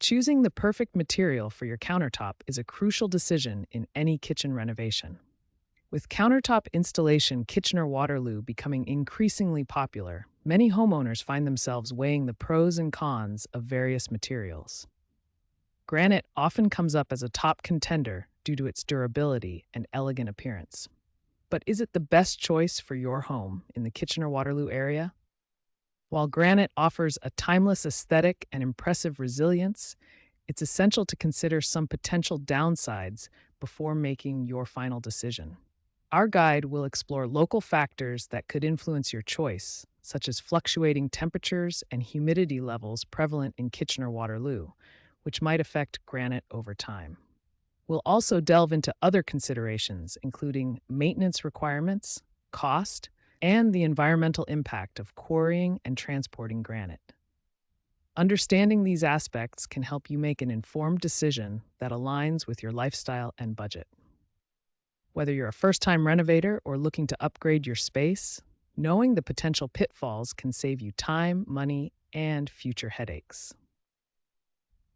Choosing the perfect material for your countertop is a crucial decision in any kitchen renovation. With countertop installation Kitchener-Waterloo becoming increasingly popular, many homeowners find themselves weighing the pros and cons of various materials. Granite often comes up as a top contender due to its durability and elegant appearance. But is it the best choice for your home in the Kitchener-Waterloo area? While granite offers a timeless aesthetic and impressive resilience, it's essential to consider some potential downsides before making your final decision. Our guide will explore local factors that could influence your choice, such as fluctuating temperatures and humidity levels prevalent in Kitchener-Waterloo, which might affect granite over time. We'll also delve into other considerations, including maintenance requirements, cost, and the environmental impact of quarrying and transporting granite. Understanding these aspects can help you make an informed decision that aligns with your lifestyle and budget. Whether you're a first-time renovator or looking to upgrade your space, knowing the potential pitfalls can save you time, money, and future headaches.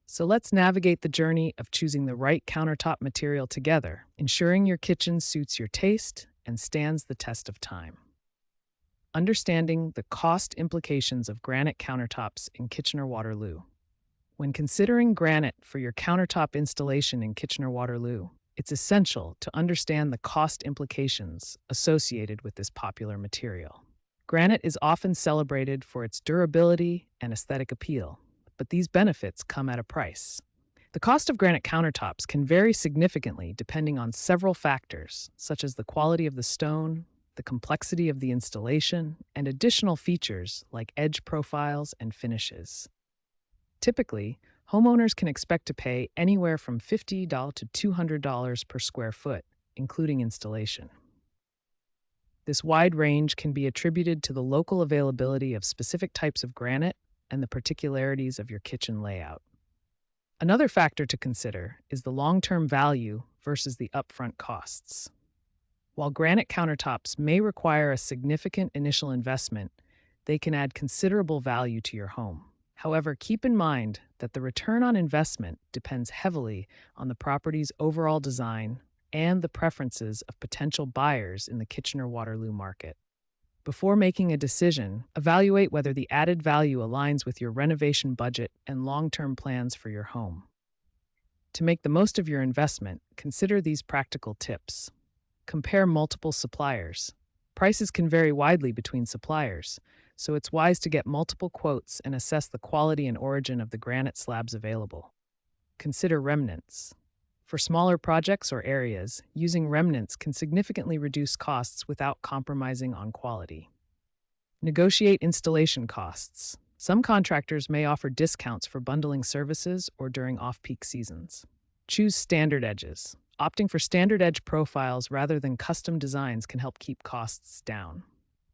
So let's navigate the journey of choosing the right countertop material together, ensuring your kitchen suits your taste and stands the test of time. Understanding the cost implications of granite countertops in Kitchener-Waterloo. When considering granite for your countertop installation in Kitchener-Waterloo, it's essential to understand the cost implications associated with this popular material. Granite is often celebrated for its durability and aesthetic appeal, but these benefits come at a price. The cost of granite countertops can vary significantly depending on several factors, such as the quality of the stone, the complexity of the installation, and additional features like edge profiles and finishes. Typically, homeowners can expect to pay anywhere from $50 to $200 per square foot, including installation. This wide range can be attributed to the local availability of specific types of granite and the particularities of your kitchen layout. Another factor to consider is the long-term value versus the upfront costs. While granite countertops may require a significant initial investment, they can add considerable value to your home. However, keep in mind that the return on investment depends heavily on the property's overall design and the preferences of potential buyers in the Kitchener-Waterloo market. Before making a decision, evaluate whether the added value aligns with your renovation budget and long-term plans for your home. To make the most of your investment, consider these practical tips. Compare multiple suppliers. Prices can vary widely between suppliers, so it's wise to get multiple quotes and assess the quality and origin of the granite slabs available. Consider remnants. For smaller projects or areas, using remnants can significantly reduce costs without compromising on quality. Negotiate installation costs. Some contractors may offer discounts for bundling services or during off-peak seasons. Choose standard edges. Opting for standard edge profiles rather than custom designs can help keep costs down.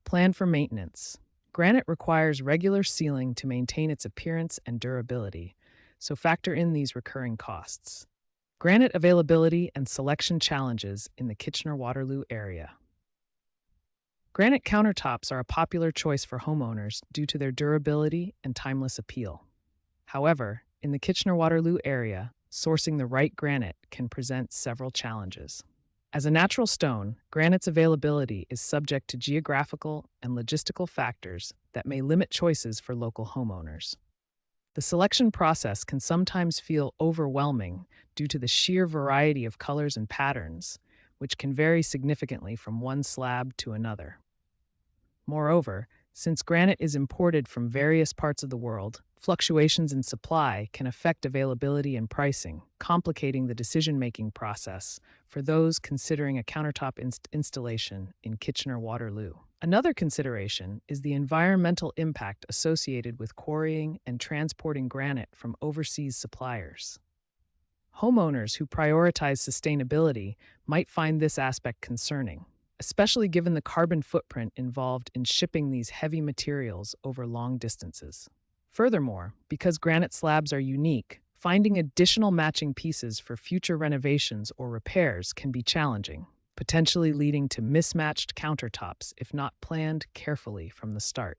Plan for maintenance. Granite requires regular sealing to maintain its appearance and durability, so factor in these recurring costs. Granite availability and selection challenges in the Kitchener-Waterloo area. Granite countertops are a popular choice for homeowners due to their durability and timeless appeal. However, in the Kitchener-Waterloo area, sourcing the right granite can present several challenges. As a natural stone, granite's availability is subject to geographical and logistical factors that may limit choices for local homeowners. The selection process can sometimes feel overwhelming due to the sheer variety of colors and patterns, which can vary significantly from one slab to another. Moreover, since granite is imported from various parts of the world, fluctuations in supply can affect availability and pricing, complicating the decision-making process for those considering a countertop installation in Kitchener-Waterloo. Another consideration is the environmental impact associated with quarrying and transporting granite from overseas suppliers. Homeowners who prioritize sustainability might find this aspect concerning, especially given the carbon footprint involved in shipping these heavy materials over long distances. Furthermore, because granite slabs are unique, finding additional matching pieces for future renovations or repairs can be challenging, potentially leading to mismatched countertops if not planned carefully from the start.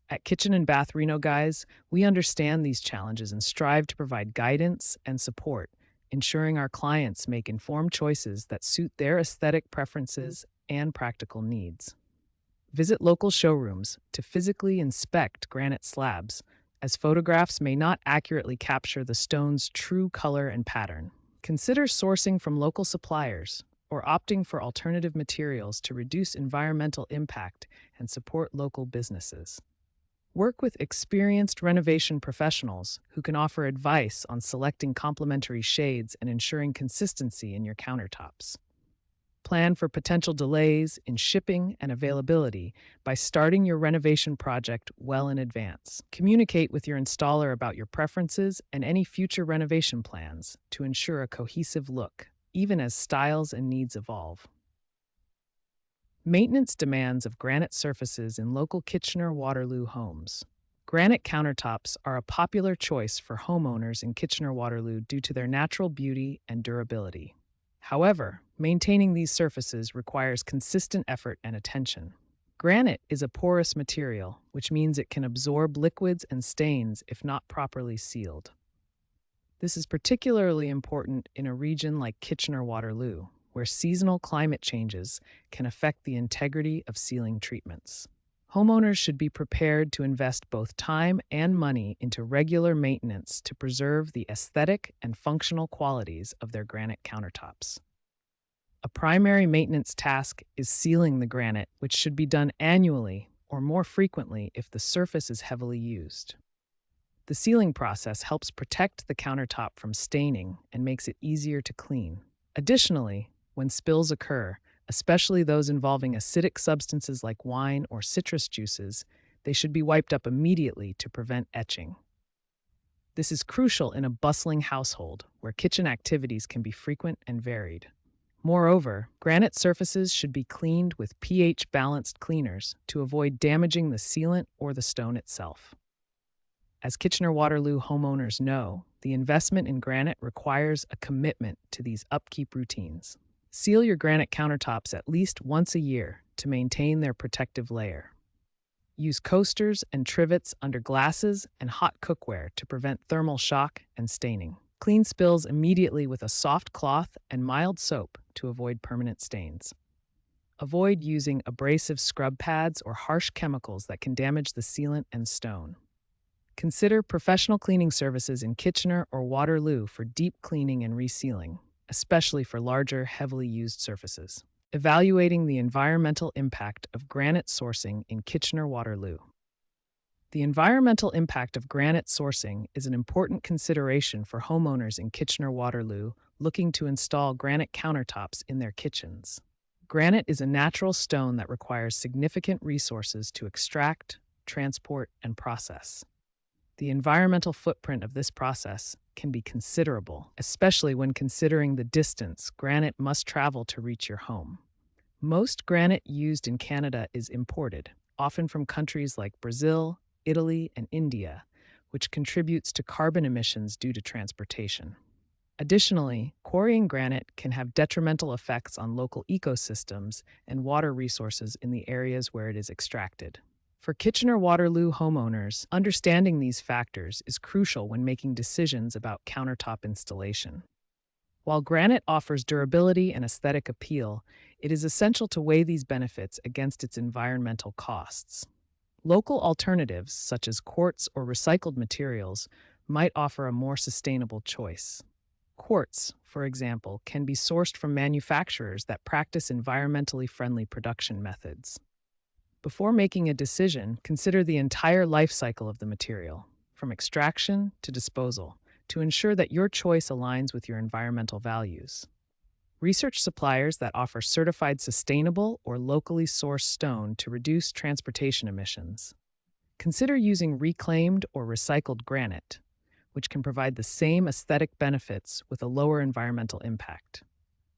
At Kitchen and Bath Reno Guys, we understand these challenges and strive to provide guidance and support, ensuring our clients make informed choices that suit their aesthetic preferences and practical needs. Visit local showrooms to physically inspect granite slabs, as photographs may not accurately capture the stone's true color and pattern. Consider sourcing from local suppliers or opting for alternative materials to reduce environmental impact and support local businesses. Work with experienced renovation professionals who can offer advice on selecting complementary shades and ensuring consistency in your countertops. Plan for potential delays in shipping and availability by starting your renovation project well in advance. Communicate with your installer about your preferences and any future renovation plans to ensure a cohesive look, even as styles and needs evolve. Maintenance demands of granite surfaces in local Kitchener-Waterloo homes. Granite countertops are a popular choice for homeowners in Kitchener-Waterloo due to their natural beauty and durability. However, maintaining these surfaces requires consistent effort and attention. Granite is a porous material, which means it can absorb liquids and stains if not properly sealed. This is particularly important in a region like Kitchener-Waterloo, where seasonal climate changes can affect the integrity of sealing treatments. Homeowners should be prepared to invest both time and money into regular maintenance to preserve the aesthetic and functional qualities of their granite countertops. A primary maintenance task is sealing the granite, which should be done annually or more frequently if the surface is heavily used. The sealing process helps protect the countertop from staining and makes it easier to clean. Additionally, when spills occur, especially those involving acidic substances like wine or citrus juices, they should be wiped up immediately to prevent etching. This is crucial in a bustling household where kitchen activities can be frequent and varied. Moreover, granite surfaces should be cleaned with pH-balanced cleaners to avoid damaging the sealant or the stone itself. As Kitchener-Waterloo homeowners know, the investment in granite requires a commitment to these upkeep routines. Seal your granite countertops at least once a year to maintain their protective layer. Use coasters and trivets under glasses and hot cookware to prevent thermal shock and staining. Clean spills immediately with a soft cloth and mild soap to avoid permanent stains. Avoid using abrasive scrub pads or harsh chemicals that can damage the sealant and stone. Consider professional cleaning services in Kitchener or Waterloo for deep cleaning and resealing, especially for larger, heavily used surfaces. Evaluating the environmental impact of granite sourcing in Kitchener-Waterloo. The environmental impact of granite sourcing is an important consideration for homeowners in Kitchener-Waterloo looking to install granite countertops in their kitchens. Granite is a natural stone that requires significant resources to extract, transport, and process. The environmental footprint of this process can be considerable, especially when considering the distance granite must travel to reach your home. Most granite used in Canada is imported, often from countries like Brazil, Italy, and India, which contributes to carbon emissions due to transportation. Additionally, quarrying granite can have detrimental effects on local ecosystems and water resources in the areas where it is extracted. For Kitchener-Waterloo homeowners, understanding these factors is crucial when making decisions about countertop installation. While granite offers durability and aesthetic appeal, it is essential to weigh these benefits against its environmental costs. Local alternatives, such as quartz or recycled materials, might offer a more sustainable choice. Quartz, for example, can be sourced from manufacturers that practice environmentally friendly production methods. Before making a decision, consider the entire life cycle of the material, from extraction to disposal, to ensure that your choice aligns with your environmental values. Research suppliers that offer certified sustainable or locally sourced stone to reduce transportation emissions. Consider using reclaimed or recycled granite, which can provide the same aesthetic benefits with a lower environmental impact.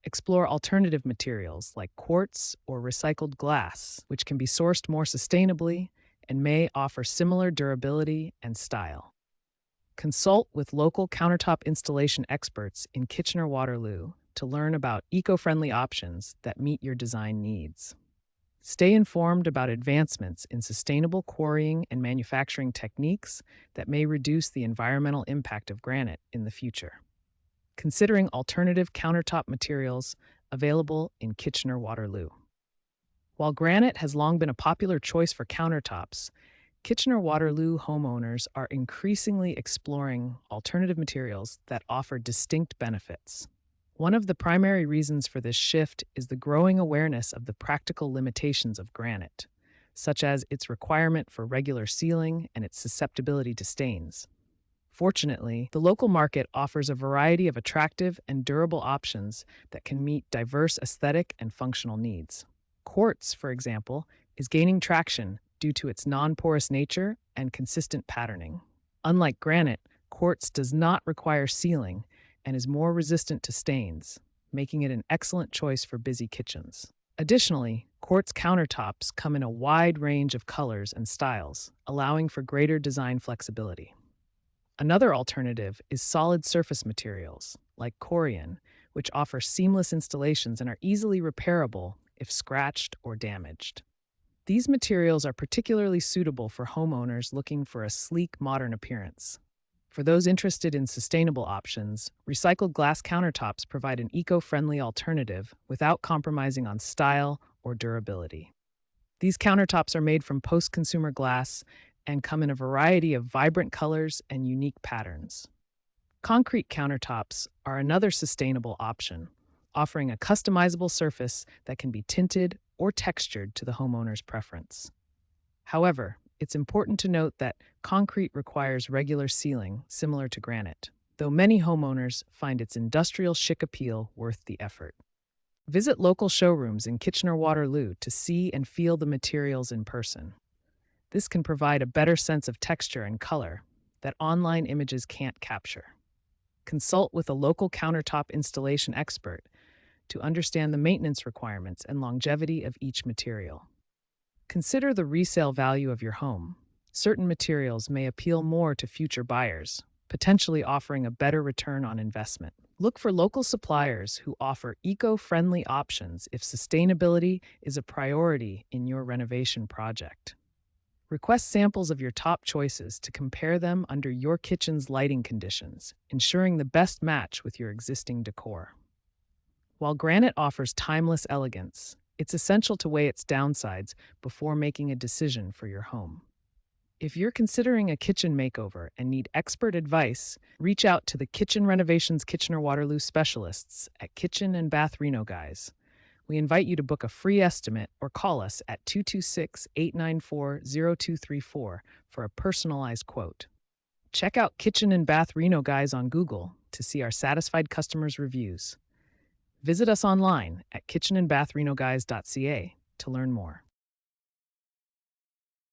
Explore alternative materials like quartz or recycled glass, which can be sourced more sustainably and may offer similar durability and style. Consult with local countertop installation experts in Kitchener-Waterloo to learn about eco-friendly options that meet your design needs. Stay informed about advancements in sustainable quarrying and manufacturing techniques that may reduce the environmental impact of granite in the future. Considering alternative countertop materials available in Kitchener-Waterloo. While granite has long been a popular choice for countertops, Kitchener-Waterloo homeowners are increasingly exploring alternative materials that offer distinct benefits. One of the primary reasons for this shift is the growing awareness of the practical limitations of granite, such as its requirement for regular sealing and its susceptibility to stains. Fortunately, the local market offers a variety of attractive and durable options that can meet diverse aesthetic and functional needs. Quartz, for example, is gaining traction due to its non-porous nature and consistent patterning. Unlike granite, quartz does not require sealing and is more resistant to stains, making it an excellent choice for busy kitchens. Additionally, quartz countertops come in a wide range of colors and styles, allowing for greater design flexibility. Another alternative is solid surface materials, like corian, which offer seamless installations and are easily repairable if scratched or damaged. These materials are particularly suitable for homeowners looking for a sleek, modern appearance. For those interested in sustainable options, recycled glass countertops provide an eco-friendly alternative without compromising on style or durability. These countertops are made from post-consumer glass and come in a variety of vibrant colors and unique patterns. Concrete countertops are another sustainable option, offering a customizable surface that can be tinted or textured to the homeowner's preference. However, it's important to note that concrete requires regular sealing, similar to granite, though many homeowners find its industrial chic appeal worth the effort. Visit local showrooms in Kitchener-Waterloo to see and feel the materials in person. This can provide a better sense of texture and color that online images can't capture. Consult with a local countertop installation expert to understand the maintenance requirements and longevity of each material. Consider the resale value of your home. Certain materials may appeal more to future buyers, potentially offering a better return on investment. Look for local suppliers who offer eco-friendly options if sustainability is a priority in your renovation project. Request samples of your top choices to compare them under your kitchen's lighting conditions, ensuring the best match with your existing decor. While granite offers timeless elegance, it's essential to weigh its downsides before making a decision for your home. If you're considering a kitchen makeover and need expert advice, reach out to the Kitchen Renovation's Kitchener-Waterloo specialists at Kitchen and Bath Reno Guys. We invite you to book a free estimate or call us at 226-894-0234 for a personalized quote. Check out Kitchen and Bath Reno Guys on Google to see our satisfied customers' reviews. Visit us online at kitchenandbathrenoguys.ca to learn more.